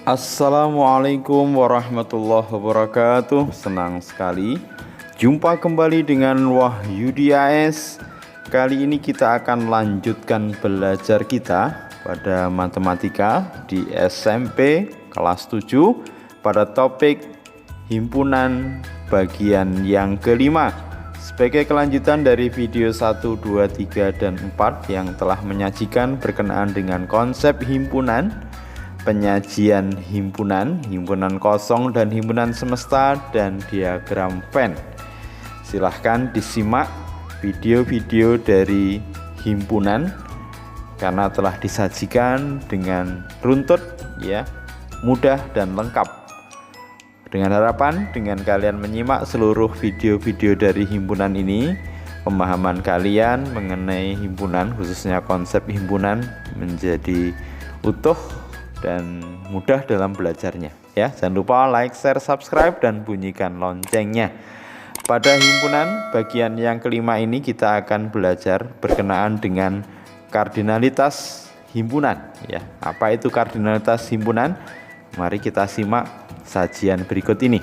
Assalamualaikum warahmatullahi wabarakatuh. Senang sekali jumpa kembali dengan Wahyudi AS. Kali ini kita akan lanjutkan belajar kita pada matematika di SMP kelas 7 pada topik himpunan bagian yang kelima. Sebagai kelanjutan dari video 1, 2, 3, dan 4 yang telah menyajikan berkenaan dengan konsep himpunan, penyajian himpunan, himpunan kosong dan himpunan semesta, dan diagram Venn. Silahkan disimak video-video dari himpunan karena telah disajikan dengan runtut, ya, mudah dan lengkap. Dengan harapan dengan kalian menyimak seluruh video-video dari himpunan ini, pemahaman kalian mengenai himpunan, khususnya konsep himpunan, menjadi utuh dan mudah dalam belajarnya, ya. Jangan lupa like, share, subscribe, dan bunyikan loncengnya. Pada himpunan bagian yang kelima ini kita akan belajar berkenaan dengan kardinalitas himpunan, ya. Apa itu kardinalitas himpunan? Mari kita simak sajian berikut ini.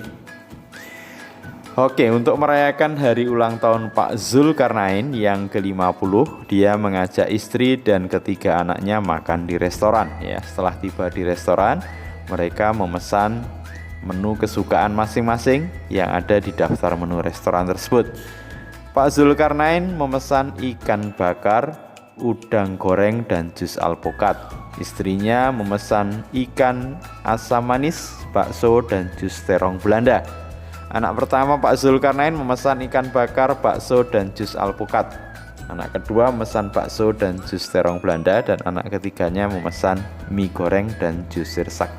Oke, untuk merayakan hari ulang tahun Pak Zulkarnain yang ke-50, dia mengajak istri dan ketiga anaknya makan di restoran, ya. Setelah tiba di restoran, mereka memesan menu kesukaan masing-masing yang ada di daftar menu restoran tersebut. Pak Zulkarnain memesan ikan bakar, udang goreng, dan jus alpukat. Istrinya memesan ikan asam manis, bakso, dan jus terong Belanda. Anak pertama Pak Zulkarnain memesan ikan bakar, bakso, dan jus alpukat. Anak kedua memesan bakso dan jus terong Belanda, dan anak ketiganya memesan mie goreng dan jus sirsak.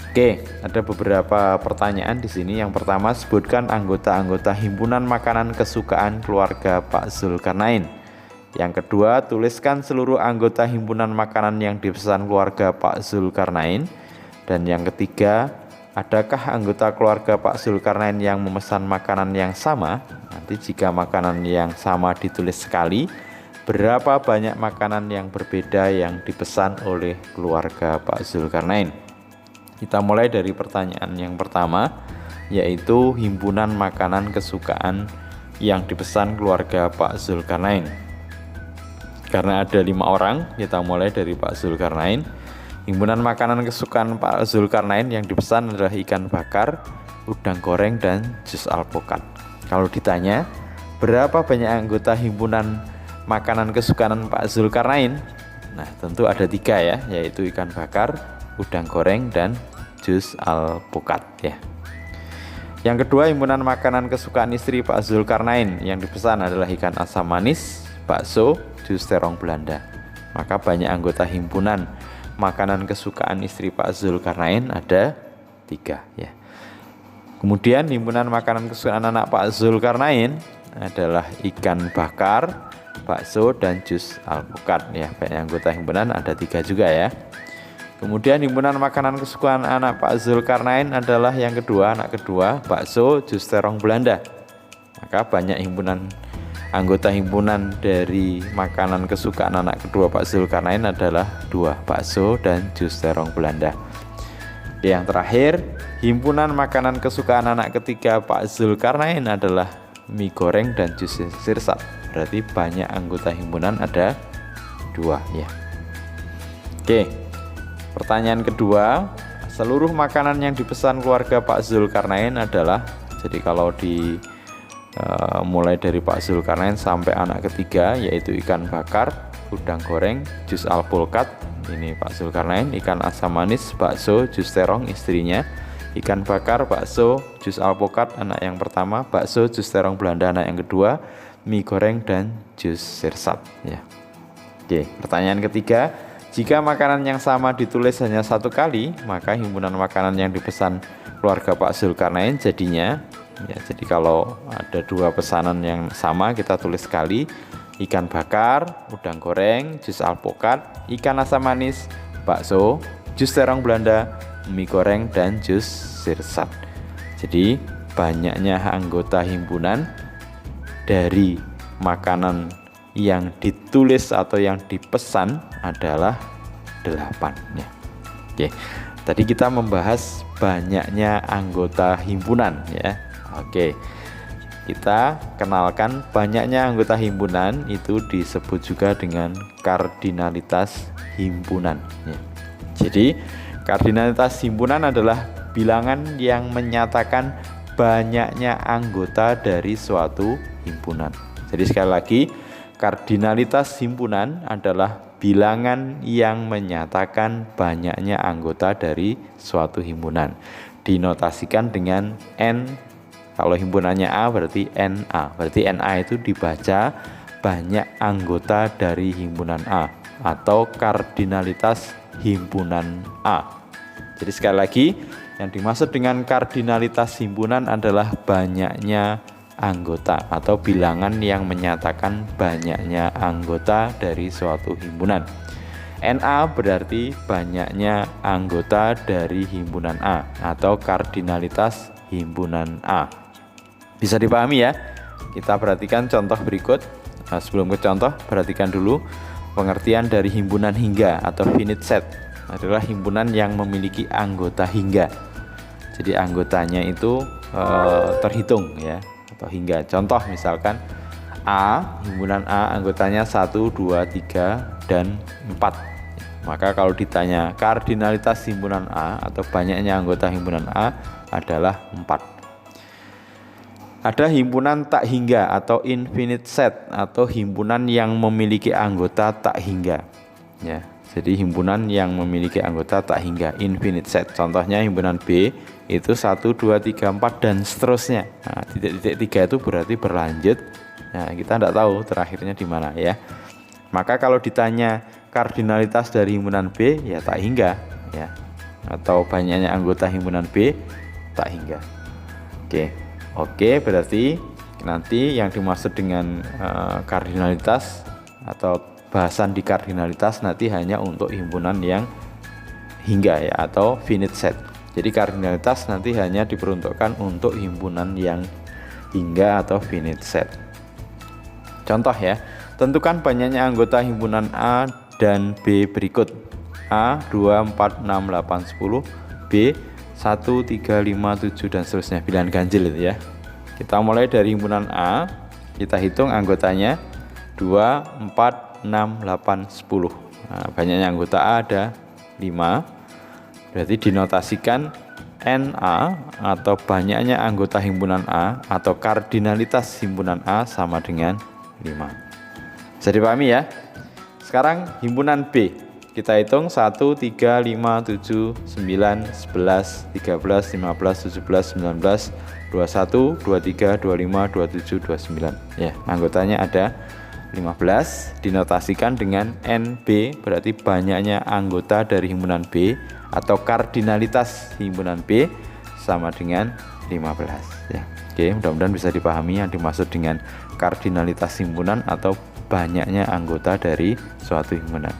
Oke, ada beberapa pertanyaan di sini. Yang pertama, sebutkan anggota-anggota himpunan makanan kesukaan keluarga Pak Zulkarnain. Yang kedua, tuliskan seluruh anggota himpunan makanan yang dipesan keluarga Pak Zulkarnain. Dan yang ketiga, adakah anggota keluarga Pak Zulkarnain yang memesan makanan yang sama? Nanti jika makanan yang sama ditulis sekali, berapa banyak makanan yang berbeda yang dipesan oleh keluarga Pak Zulkarnain? Kita mulai dari pertanyaan yang pertama, yaitu himpunan makanan kesukaan yang dipesan keluarga Pak Zulkarnain. Karena ada 5 orang, kita mulai dari Pak Zulkarnain. Himpunan makanan kesukaan Pak Zulkarnain yang dipesan adalah ikan bakar, udang goreng, dan jus alpukat. Kalau ditanya berapa banyak anggota himpunan makanan kesukaan Pak Zulkarnain, nah tentu ada 3, ya, yaitu ikan bakar, udang goreng, dan jus alpukat, ya. Yang kedua, himpunan makanan kesukaan istri Pak Zulkarnain yang dipesan adalah ikan asam manis, bakso, jus terong Belanda. Maka banyak anggota himpunan makanan kesukaan istri Pak Zulkarnain ada 3, ya. Kemudian himpunan makanan kesukaan anak Pak Zulkarnain adalah ikan bakar, bakso, dan jus alpukat, ya. Banyak anggota himpunan ada 3 juga, ya. Kemudian himpunan makanan kesukaan anak Pak Zulkarnain adalah yang kedua, anak kedua, bakso, jus terong Belanda. Maka banyak anggota himpunan dari makanan kesukaan anak kedua Pak Zulkarnain adalah 2, bakso dan jus terong Belanda. Yang terakhir, himpunan makanan kesukaan anak ketiga Pak Zulkarnain adalah mie goreng dan jus sirsak. Berarti banyak anggota himpunan ada 2, ya. Oke, pertanyaan kedua, seluruh makanan yang dipesan keluarga Pak Zulkarnain adalah, jadi kalau mulai dari Pak Zulkarnain sampai anak ketiga, yaitu ikan bakar, udang goreng, jus alpukat, ini Pak Zulkarnain, ikan asam manis, bakso, jus terong istrinya, ikan bakar, bakso, jus alpukat anak yang pertama, bakso, jus terong Belanda anak yang kedua, mie goreng, dan jus sirsak, ya. Oke, pertanyaan ketiga, jika makanan yang sama ditulis hanya 1 kali, maka himpunan makanan yang dipesan keluarga Pak Zulkarnain jadinya, ya, jadi kalau ada 2 pesanan yang sama kita tulis sekali, ikan bakar, udang goreng, jus alpukat, ikan asam manis, bakso, jus terong Belanda, mie goreng, dan jus sirsak. Jadi banyaknya anggota himpunan dari makanan yang ditulis atau yang dipesan adalah 8, ya. Oke. Tadi kita membahas banyaknya anggota himpunan ya. Oke. Kita kenalkan banyaknya anggota himpunan itu disebut juga dengan kardinalitas himpunan ya. Jadi kardinalitas himpunan adalah bilangan yang menyatakan banyaknya anggota dari suatu himpunan. Jadi sekali lagi, kardinalitas himpunan adalah bilangan yang menyatakan banyaknya anggota dari suatu himpunan. Dinotasikan dengan N. Kalau himpunannya A berarti NA. Berarti NA itu dibaca banyak anggota dari himpunan A atau kardinalitas himpunan A. Jadi sekali lagi, yang dimaksud dengan kardinalitas himpunan adalah banyaknya anggota atau bilangan yang menyatakan banyaknya anggota dari suatu himpunan. NA berarti banyaknya anggota dari himpunan A atau kardinalitas himpunan A. Bisa dipahami ya? Kita perhatikan contoh berikut. Nah, sebelum ke contoh, perhatikan dulu pengertian dari himpunan hingga atau finite set. Adalah himpunan yang memiliki anggota hingga. Jadi anggotanya itu terhitung ya, atau hingga. Contoh misalkan A, himpunan A anggotanya 1, 2, 3, dan 4. Maka kalau ditanya kardinalitas himpunan A atau banyaknya anggota himpunan A adalah 4. Ada himpunan tak hingga atau infinite set atau himpunan yang memiliki anggota tak hingga ya. Jadi himpunan yang memiliki anggota tak hingga, infinite set. Contohnya himpunan B itu 1, 2, 3, 4 dan seterusnya. Nah, titik-titik 3 itu berarti berlanjut. Nah, kita tidak tahu terakhirnya di mana ya. Maka kalau ditanya kardinalitas dari himpunan B ya tak hingga ya. Atau banyaknya anggota himpunan B tak hingga. Oke, berarti nanti yang dimaksud dengan kardinalitas atau bahasan di kardinalitas nanti hanya untuk himpunan yang hingga ya atau finite set. Jadi kardinalitas nanti hanya diperuntukkan untuk himpunan yang hingga atau finite set. Contoh ya, tentukan banyaknya anggota himpunan A dan B berikut. A 2, 4, 6, 8, 10, B 1, 3, 5, 7 dan seterusnya. Pilihan ganjil itu ya. Kita mulai dari himpunan A, kita hitung anggotanya 2, 4, 6, 8, 10. Nah, banyaknya anggota A ada 5. Berarti dinotasikan NA atau banyaknya anggota himpunan A atau kardinalitas himpunan A sama dengan 5. Bisa dipahami ya? Sekarang himpunan B. Kita hitung 1, 3, 5, 7, 9, 11, 13, 15, 17, 19, 21, 23, 25, 27, 29. Ya, anggotanya ada 15. Dinotasikan dengan NB berarti banyaknya anggota dari himpunan B atau kardinalitas himpunan B sama dengan 15 ya. Oke, mudah-mudahan bisa dipahami yang dimaksud dengan kardinalitas himpunan atau banyaknya anggota dari suatu himpunan.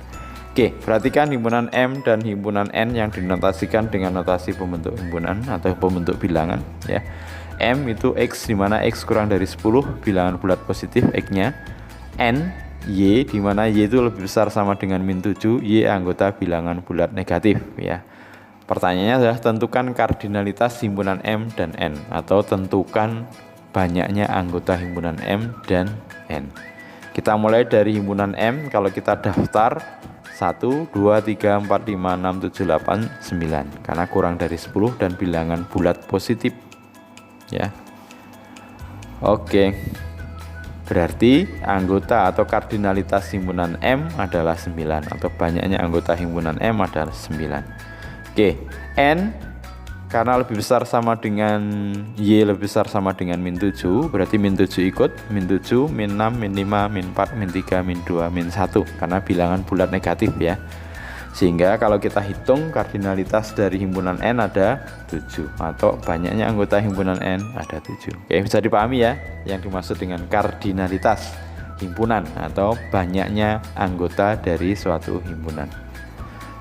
Oke, perhatikan himpunan M dan himpunan N yang dinotasikan dengan notasi pembentuk himpunan atau pembentuk bilangan ya. M itu X, di mana X kurang dari 10, bilangan bulat positif X-nya. N, Y, di mana Y itu lebih besar sama dengan min 7, Y anggota bilangan bulat negatif ya. Pertanyaannya adalah tentukan kardinalitas himpunan M dan N atau tentukan banyaknya anggota himpunan M dan N. Kita mulai dari himpunan M. Kalau kita daftar 1, 2, 3, 4, 5, 6, 7, 8, 9 karena kurang dari 10 dan bilangan bulat positif ya. Oke, berarti anggota atau kardinalitas himpunan M adalah 9 atau banyaknya anggota himpunan M adalah 9. Oke, N karena lebih besar sama dengan Y lebih besar sama dengan min 7, berarti min 7 ikut, min 7, min 6, min 5, min 4, min 3, min 2, min 1 karena bilangan bulat negatif ya. Sehingga kalau kita hitung kardinalitas dari himpunan N ada 7 atau banyaknya anggota himpunan N ada 7. Oke, bisa dipahami ya yang dimaksud dengan kardinalitas himpunan atau banyaknya anggota dari suatu himpunan.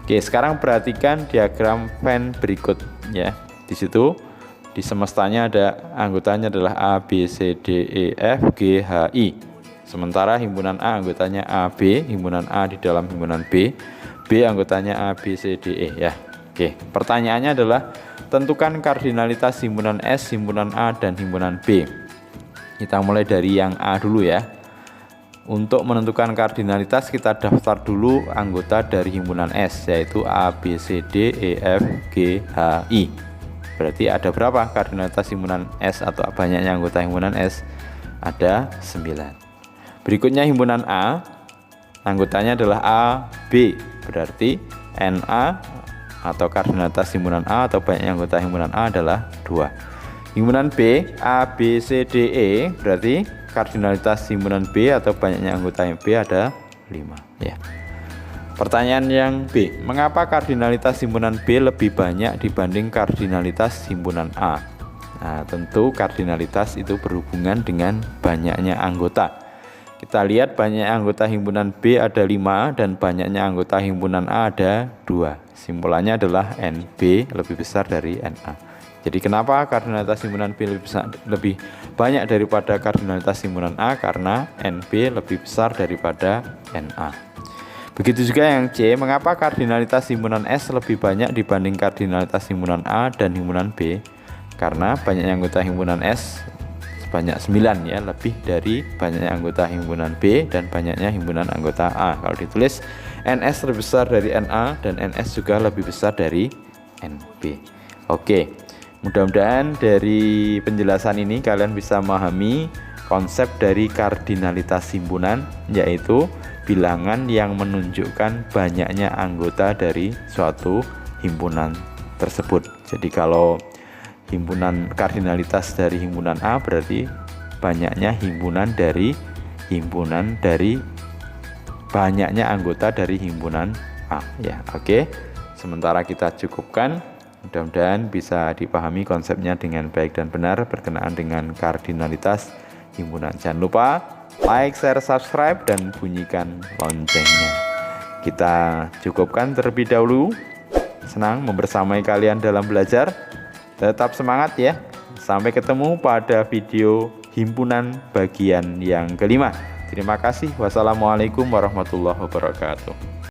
Oke, sekarang perhatikan diagram Venn berikut ya. Di situ di semestanya ada anggotanya adalah A, B, C, D, E, F, G, H, I. Sementara himpunan A anggotanya A, B, himpunan A di dalam himpunan B, B anggotanya A, B, C, D, E ya. Oke, pertanyaannya adalah tentukan kardinalitas himpunan S, himpunan A, dan himpunan B. Kita mulai dari yang A dulu ya. Untuk menentukan kardinalitas kita daftar dulu anggota dari himpunan S, yaitu A, B, C, D, E, F, G, H, I. Berarti ada berapa kardinalitas himpunan S atau banyaknya anggota himpunan S? Ada 9. Berikutnya himpunan A, anggotanya adalah A, B. Berarti NA atau kardinalitas himpunan A atau banyaknya anggota himpunan A adalah 2. Himpunan B, A, B, C, D, E, berarti kardinalitas himpunan B atau banyaknya anggota B ada 5 ya. Pertanyaan yang B, mengapa kardinalitas himpunan B lebih banyak dibanding kardinalitas himpunan A? Nah, tentu kardinalitas itu berhubungan dengan banyaknya anggota. Kita lihat banyaknya anggota himpunan B ada 5 dan banyaknya anggota himpunan A ada 2. Simpulannya adalah NB lebih besar dari NA. Jadi kenapa kardinalitas himpunan B lebih banyak daripada kardinalitas himpunan A? Karena NB lebih besar daripada NA. Begitu juga yang C, mengapa kardinalitas himpunan S lebih banyak dibanding kardinalitas himpunan A dan himpunan B? Karena banyaknya anggota himpunan S sebanyak 9 ya, lebih dari banyaknya anggota himpunan B dan banyaknya himpunan anggota A. Kalau ditulis NS lebih besar dari NA dan NS juga lebih besar dari NB. Oke, mudah-mudahan dari penjelasan ini kalian bisa memahami konsep dari kardinalitas himpunan, yaitu bilangan yang menunjukkan banyaknya anggota dari suatu himpunan tersebut. Jadi kalau himpunan kardinalitas dari himpunan A berarti banyaknya himpunan dari banyaknya anggota dari himpunan A ya. Oke. Sementara kita cukupkan, mudah-mudahan bisa dipahami konsepnya dengan baik dan benar berkenaan dengan kardinalitas himpunan. Jangan lupa like, share, subscribe dan bunyikan loncengnya. Kita cukupkan terlebih dahulu. Senang membersamai kalian dalam belajar. Tetap semangat ya. Sampai ketemu pada video himpunan bagian yang kelima. Terima kasih. Wassalamualaikum warahmatullahi wabarakatuh.